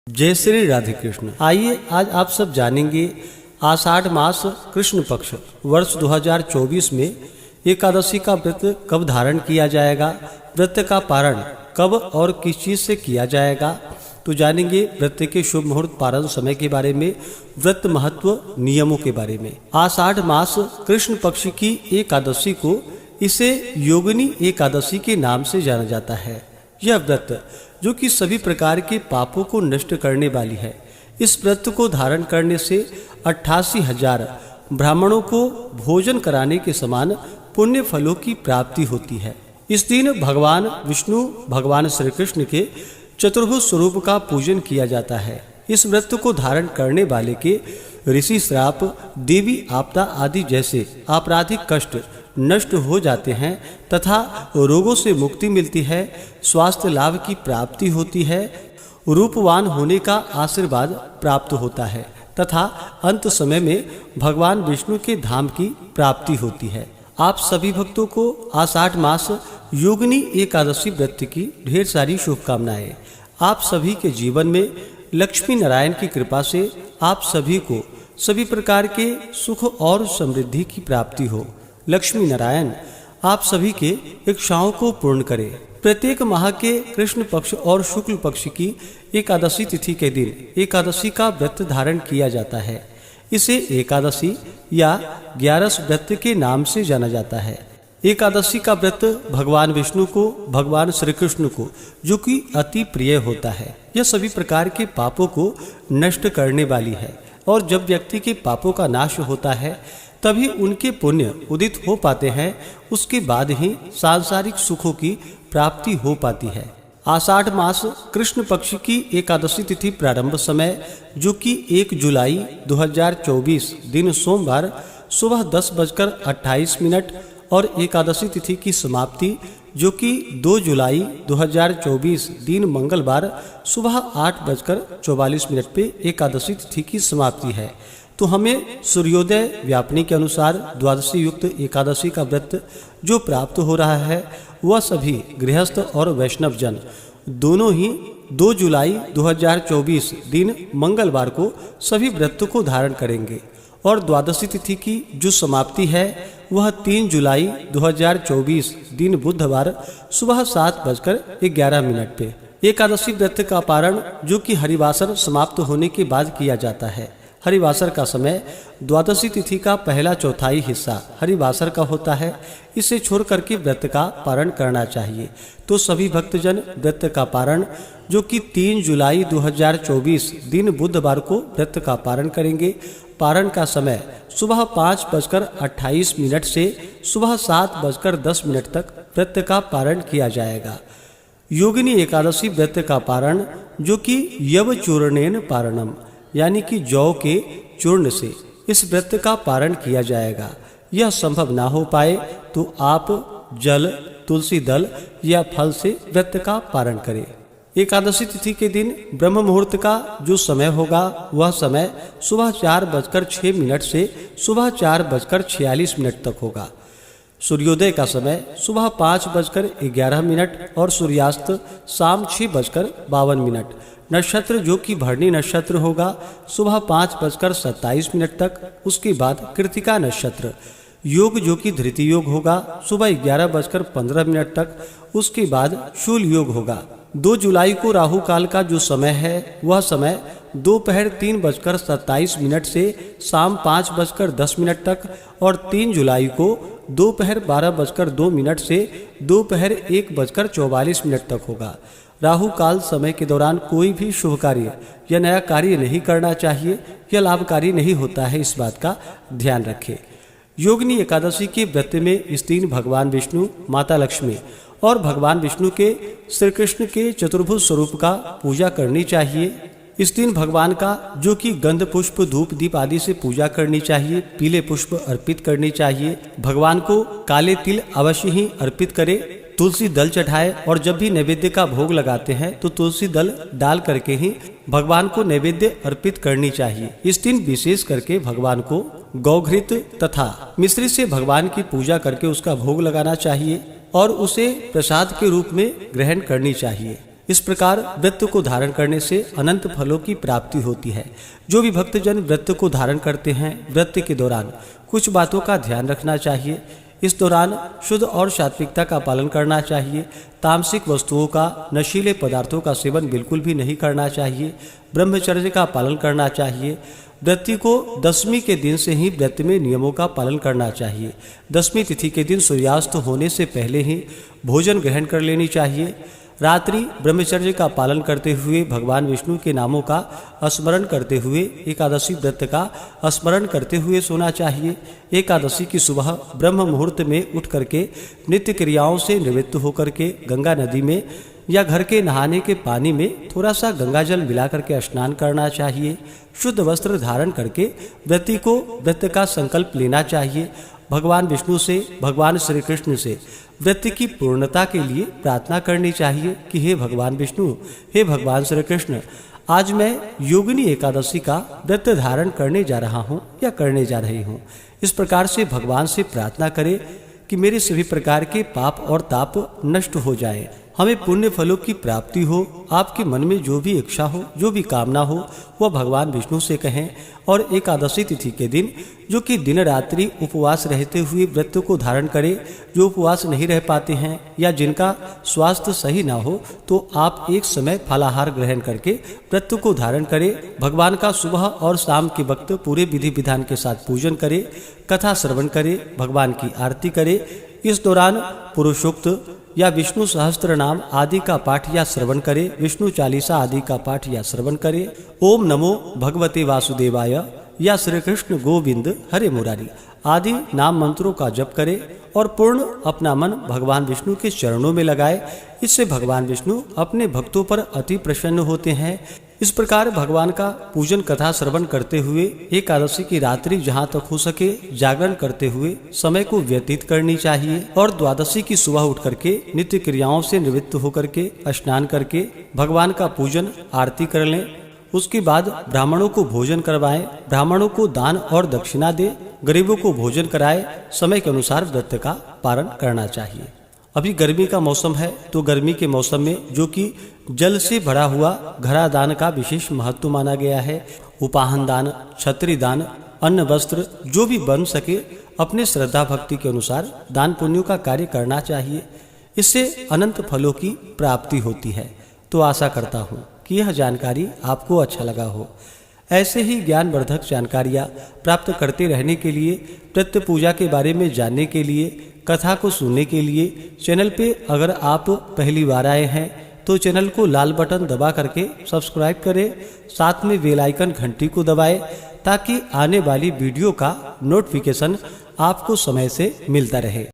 जय श्री राधे कृष्ण। आइए आज आप सब जानेंगे आषाढ़ मास कृष्ण पक्ष वर्ष 2024 में एकादशी का व्रत कब धारण किया जाएगा, व्रत का पारण कब और किस चीज से किया जाएगा। तो जानेंगे व्रत के शुभ मुहूर्त, पारण समय के बारे में, व्रत महत्व, नियमों के बारे में। आषाढ़ मास कृष्ण पक्ष की एकादशी को इसे योगिनी एकादशी के नाम से जाना जाता है। यह व्रत जो कि सभी प्रकार के पापों को नष्ट करने वाली है। इस व्रत को धारण करने से 88,000 ब्राह्मणों को भोजन कराने के समान पुण्य फलों की प्राप्ति होती है। इस दिन भगवान विष्णु, भगवान श्री कृष्ण के चतुर्भुज स्वरूप का पूजन किया जाता है। इस व्रत को धारण करने वाले के ऋषि श्राप, देवी आपदा आदि जैसे आपराधिक कष्ट नष्ट हो जाते हैं तथा रोगों से मुक्ति मिलती है, स्वास्थ्य लाभ की प्राप्ति होती है, रूपवान होने का आशीर्वाद प्राप्त होता है तथा अंत समय में भगवान विष्णु के धाम की प्राप्ति होती है। आप सभी भक्तों को आषाढ़ मास योगिनी एकादशी व्रत की ढेर सारी शुभकामनाएं। आप सभी के जीवन में लक्ष्मी नारायण की कृपा से आप सभी को सभी प्रकार के सुख और समृद्धि की प्राप्ति हो। लक्ष्मी नारायण आप सभी के इच्छाओं को पूर्ण करें। प्रत्येक माह के कृष्ण पक्ष और शुक्ल पक्ष की एकादशी तिथि के दिन एकादशी का व्रत धारण किया जाता है। इसे एकादशी या 11 व्रत के नाम से जाना जाता है। एकादशी का व्रत भगवान विष्णु को, भगवान श्री कृष्ण को जो कि अति प्रिय होता है। यह सभी प्रकार के पापों को नष्ट करने वाली है और जब व्यक्ति के पापों का नाश होता है तभी उनके पुण्य उदित हो पाते हैं। उसके बाद ही सांसारिक सुखों की प्राप्ति हो पाती है। आषाढ़ मास कृष्ण पक्ष की एकादशी तिथि प्रारंभ समय जो कि 1 जुलाई 2024 दिन सोमवार सुबह 10:28 और एकादशी तिथि की समाप्ति जो कि 2 जुलाई 2024 दिन मंगलवार सुबह 8:44 पे एकादशी तिथि की समाप्ति है। तो हमें सूर्योदय व्यापनी के अनुसार द्वादशी युक्त एकादशी का व्रत जो प्राप्त हो रहा है वह सभी गृहस्थ और वैष्णव जन दोनों ही 2 जुलाई 2024 दिन मंगलवार को सभी व्रत को धारण करेंगे और द्वादशी तिथि की जो समाप्ति है वह 3 जुलाई 2024 दिन बुधवार सुबह 7:11 पे। एकादशी व्रत का पारण जो कि हरिवासर समाप्त होने के बाद किया जाता है। हरिवासर का समय द्वादशी तिथि का पहला चौथाई हिस्सा हरिवासर का होता है। इसे छोड़ करके व्रत का पारण करना चाहिए। तो सभी भक्तजन व्रत का पारण जो कि 3 जुलाई 2024 दिन बुधवार को व्रत का पारण करेंगे। पारण का समय सुबह 5:28 से सुबह 7:10 तक व्रत का पारण किया जाएगा। योगिनी एकादशी व्रत का पारण जो कि यव चूर्णेन पारणम यानी कि जौ के चूर्ण से इस व्रत का पारण किया जाएगा। यह संभव ना हो पाए तो आप जल, तुलसी दल या फल से व्रत का पारण करें। एकादशी तिथि के दिन ब्रह्म मुहूर्त का जो समय होगा वह समय सुबह 4:06 से सुबह 4:46 तक होगा। सूर्योदय का समय सुबह 5:11 और सूर्यास्त शाम 6:52। नक्षत्र जो कि भरणी नक्षत्र होगा सुबह 5:27 तक। उसके बाद कृतिका नक्षत्र, योग जो कि धृति योग होगा सुबह 11:15 तक। उसके बाद शूल योग होगा। 2 जुलाई को राहु काल का जो समय है वह समय दोपहर 3:27 से शाम 5:10 तक और 3 जुलाई को दोपहर 12:02 से दोपहर 1:44 तक होगा। राहु काल समय के दौरान कोई भी शुभ कार्य या नया कार्य नहीं करना चाहिए। यह लाभकारी नहीं होता है, इस बात का ध्यान रखें। योगिनी एकादशी के व्रत में इस दिन भगवान विष्णु, माता लक्ष्मी और भगवान विष्णु के श्री कृष्ण के चतुर्भुज स्वरूप का पूजा करनी चाहिए। इस दिन भगवान का जो कि गंध पुष्प, धूप, दीप आदि से पूजा करनी चाहिए। पीले पुष्प अर्पित करनी चाहिए। भगवान को काले तिल अवश्य ही अर्पित करें। तुलसी दल चढ़ाए और जब भी नैवेद्य का भोग लगाते हैं तो तुलसी दल डाल करके ही भगवान को नैवेद्य अर्पित करनी चाहिए। इस दिन विशेष करके भगवान को गौघृत तथा मिश्री से भगवान की पूजा करके उसका भोग लगाना चाहिए और उसे प्रसाद के रूप में ग्रहण करनी चाहिए। इस प्रकार व्रत को धारण करने से अनंत फलों की प्राप्ति होती है। जो भी भक्तजन व्रत को धारण करते हैं, व्रत के दौरान कुछ बातों का ध्यान रखना चाहिए। इस दौरान शुद्ध और सात्विकता का पालन करना चाहिए। तामसिक वस्तुओं का, नशीले पदार्थों का सेवन बिल्कुल भी नहीं करना चाहिए। ब्रह्मचर्य का पालन करना चाहिए। व्रती को दशमी के दिन से ही व्रत में नियमों का पालन करना चाहिए। दशमी तिथि के दिन सूर्यास्त होने से पहले ही भोजन ग्रहण कर लेनी चाहिए। रात्रि ब्रह्मचर्य का पालन करते हुए भगवान विष्णु के नामों का स्मरण करते हुए एकादशी व्रत का स्मरण करते हुए सोना चाहिए। एकादशी की सुबह ब्रह्म मुहूर्त में उठ करके नित्य क्रियाओं से निवृत्त होकर के गंगा नदी में या घर के नहाने के पानी में थोड़ा सा गंगा जल मिला करके स्नान करना चाहिए। शुद्ध वस्त्र धारण करके व्रती को व्रत का संकल्प लेना चाहिए। भगवान विष्णु से, भगवान श्री कृष्ण से व्रत की पूर्णता के लिए प्रार्थना करनी चाहिए कि हे भगवान विष्णु, हे भगवान श्री कृष्ण, आज मैं योगिनी एकादशी का व्रत धारण करने जा रहा हूँ या करने जा रही हूँ। इस प्रकार से भगवान से प्रार्थना करें कि मेरे सभी प्रकार के पाप और ताप नष्ट हो जाए, हमें पुण्य फलों की प्राप्ति हो। आपके मन में जो भी इच्छा हो, जो भी कामना हो, वह भगवान विष्णु से कहें। और एकादशी तिथि के दिन जो कि दिन रात्रि उपवास रहते हुए व्रत को धारण करें, जो उपवास नहीं रह पाते हैं या जिनका स्वास्थ्य सही ना हो, तो आप एक समय फलाहार ग्रहण करके व्रत को धारण करें। भगवान का सुबह और शाम के वक्त पूरे विधि विधान के साथ पूजन करें, कथा श्रवण करें, भगवान की आरती करें। इस दौरान पुरुषोक्त या विष्णु सहस्त्र नाम आदि का पाठ या श्रवण करें, विष्णु चालीसा आदि का पाठ या श्रवण करें। ओम नमो भगवते वासुदेवाय या श्री कृष्ण गोविंद हरे मुरारी आदि नाम मंत्रों का जप करें और पूर्ण अपना मन भगवान विष्णु के चरणों में लगाए। इससे भगवान विष्णु अपने भक्तों पर अति प्रसन्न होते हैं। इस प्रकार भगवान का पूजन कथा श्रवण करते हुए एकादशी की रात्रि जहाँ तक हो सके जागरण करते हुए समय को व्यतीत करनी चाहिए। और द्वादशी की सुबह उठ करके नित्य क्रियाओं से निवृत्त होकर के स्नान करके भगवान का पूजन आरती कर लें। उसके बाद ब्राह्मणों को भोजन करवाएं, ब्राह्मणों को दान और दक्षिणा दे, गरीबों को भोजन कराए। समय के अनुसार व्रत का पालन करना चाहिए। अभी गर्मी का मौसम है, तो गर्मी के मौसम में जो कि जल से भरा हुआ घड़ा दान का विशेष महत्व माना गया है। उपाहन दान, छत्री दान, अन्न वस्त्र जो भी बन सके अपने श्रद्धा भक्ति के अनुसार दान पुण्यों का कार्य करना चाहिए। इससे अनंत फलों की प्राप्ति होती है। तो आशा करता हूँ कि यह जानकारी आपको अच्छा लगा हो। ऐसे ही ज्ञानवर्धक जानकारियाँ प्राप्त करते रहने के लिए, व्रत पूजा के बारे में जानने के लिए, कथा को सुनने के लिए चैनल पे अगर आप पहली बार आए हैं तो चैनल को लाल बटन दबा करके सब्सक्राइब करें, साथ में बेल आइकन घंटी को दबाएं ताकि आने वाली वीडियो का नोटिफिकेशन आपको समय से मिलता रहे।